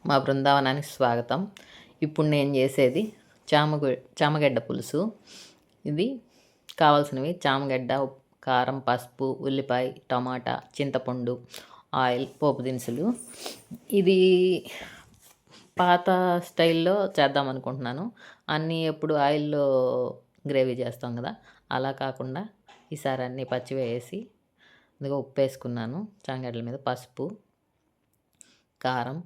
మా బృందావనానికి స్వాగతం. ఇప్పుడు నేను చేసేది చామగడ్డ పులుసు. ఇది కావాల్సినవి చామగడ్డ, కారం, పసుపు, ఉల్లిపాయ, టమాటా, చింతపండు, ఆయిల్, పోపు దినుసులు. ఇది పాత స్టైల్లో చేద్దాం అనుకుంటున్నాను. అన్నీ ఎప్పుడు ఆయిల్లో గ్రేవీ చేస్తాం కదా, అలా కాకుండా ఈసారి అన్నీ పచ్చివే వేసి ఇదిగో ఉప్పు వేసుకున్నాను. చామగడ్డల మీద పసుపు, కారం,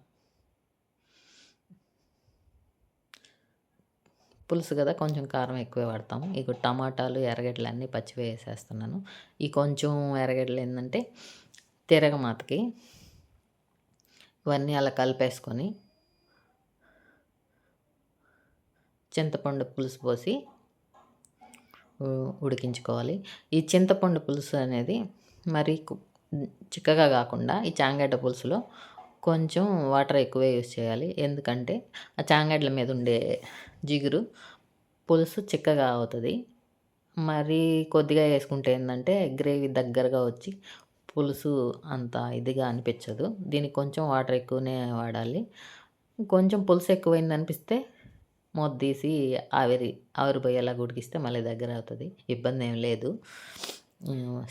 పులుసు కదా కొంచెం కారం ఎక్కువే వాడతాము. ఇక టమాటాలు, ఎర్రగడ్డలు అన్నీ పచ్చివే వేసేస్తున్నాను. ఈ కొంచెం ఎర్రగడ్డలు ఏంటంటే తిరగమాతకి. ఇవన్నీ అలా కలిపేసుకొని చింతపండు పులుసు పోసి ఉడికించుకోవాలి. ఈ చింతపండు పులుసు అనేది మరి చిక్కగా కాకుండా ఈ చామగడ్డ పులుసులో కొంచెం వాటర్ ఎక్కువే యూస్ చేయాలి. ఎందుకంటే ఆ చామగడ్డల మీద ఉండే జిగురు పులుసు చిక్కగా అవుతుంది. మరి కొద్దిగా వేసుకుంటే ఏంటంటే గ్రేవీ దగ్గరగా వచ్చి పులుసు అంత ఇదిగా అనిపించదు. దీనికి కొంచెం వాటర్ ఎక్కువనే వాడాలి. కొంచెం పులుసు ఎక్కువైంది అనిపిస్తే మూత తీసి ఆవిరిపోయేలాగా ఉడికిస్తే మళ్ళీ దగ్గర అవుతుంది. ఇబ్బంది ఏం లేదు.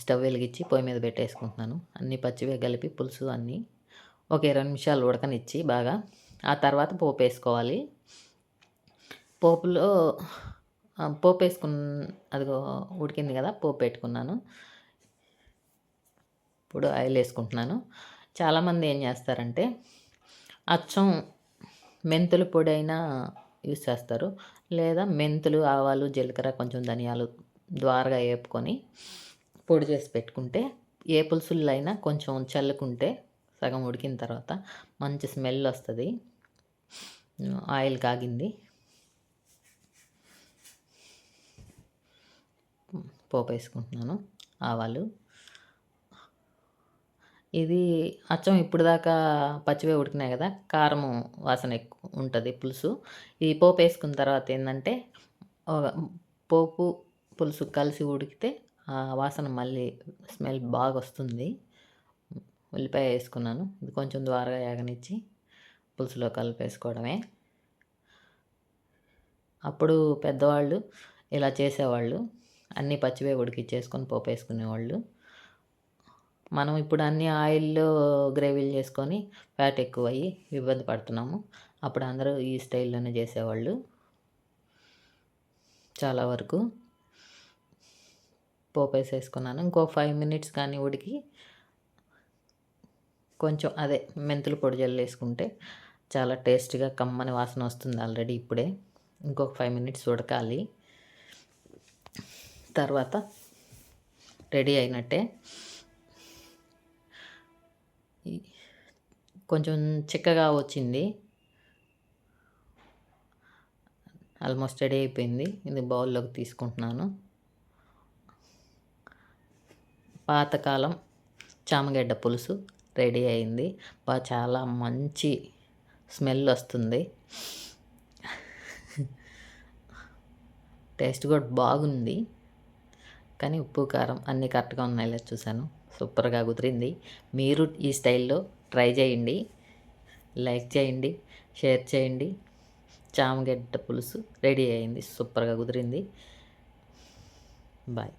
స్టవ్ వెలిగించి పొయ్యి మీద పెట్టేసుకుంటున్నాను. అన్నీ పచ్చివే కలిపి పులుసు అన్నీ ఒక 20 నిమిషాలు ఉడకనిచ్చి బాగా ఆ తర్వాత పోపు వేసుకోవాలి. పోపులో పోపు అదిగో ఉడికింది కదా, పోపు పెట్టుకున్నాను. ఇప్పుడు ఆయిల్ వేసుకుంటున్నాను. చాలామంది ఏం చేస్తారంటే అచ్చం మెంతుల పొడి అయినా యూస్ చేస్తారు, లేదా మెంతులు, ఆవాలు, జీలకర్ర, కొంచెం ధనియాలు ద్వారగా వేపుకొని పొడి చేసి పెట్టుకుంటే ఏ పులుసుల్లో అయినా కొంచెం చల్లుకుంటే సగం ఉడికిన తర్వాత మంచి స్మెల్ వస్తుంది. ఆయిల్ కాగింది. పోపు వేసుకుంటున్నాను. ఆవాలు. ఇది అచ్చం ఇప్పుడు దాకా పచ్చివే ఉడికినాయి కదా, కారం వాసన ఎక్కువ ఉంటుంది పులుసు. ఈ పోపు వేసుకున్న తర్వాత ఏంటంటే పోపు పులుసు కలిసి ఉడికితే ఆ వాసన మళ్ళీ స్మెల్ బాగా వస్తుంది. ఉల్లిపాయ వేసుకున్నాను. ఇది కొంచెం ద్వారగా ఏగనిచ్చి పులుసులో కలిపేసుకోవడమే. అప్పుడు పెద్దవాళ్ళు ఇలా చేసేవాళ్ళు, అన్నీ పచ్చివే ఉడికిచ్చేసుకొని పోపు వేసుకునేవాళ్ళు. మనం ఇప్పుడు అన్ని ఆయిల్లో గ్రేవీలు చేసుకొని ఫ్యాట్ ఎక్కువ అయ్యి ఇబ్బంది పడుతున్నాము. అప్పుడు అందరూ ఈ స్టైల్లోనే చేసేవాళ్ళు చాలా వరకు. పోపు వేసేసుకున్నాను. ఇంకో 5 మినిట్స్ కానీ ఉడికి కొంచెం మెంతులు పొడి జల్లేసుకుంటే చాలా టేస్ట్గా కమ్మని వాసన వస్తుంది. ఆల్రెడీ ఇప్పుడే ఇంకొక 5 మినిట్స్ ఉడకాలి. తర్వాత రెడీ అయినట్టే. కొంచెం చిక్కగా వచ్చింది, ఆల్మోస్ట్ రెడీ అయిపోయింది. ఇది బౌల్లోకి తీసుకుంటున్నాను. పాతకాలం చామగడ్డ పులుసు రెడీ అయింది. చాలా మంచి స్మెల్ వస్తుంది. టేస్ట్ కూడా బాగుంది. కానీ ఉప్పు, కారం అన్నీ కరెక్ట్గా ఉన్నాయిలే చూశాను. సూపర్గా కుదిరింది. మీరు ఈ స్టైల్లో ట్రై చేయండి. లైక్ చేయండి, షేర్ చేయండి. చామగడ్డ పులుసు రెడీ అయింది. సూపర్గా కుదిరింది. బాయ్.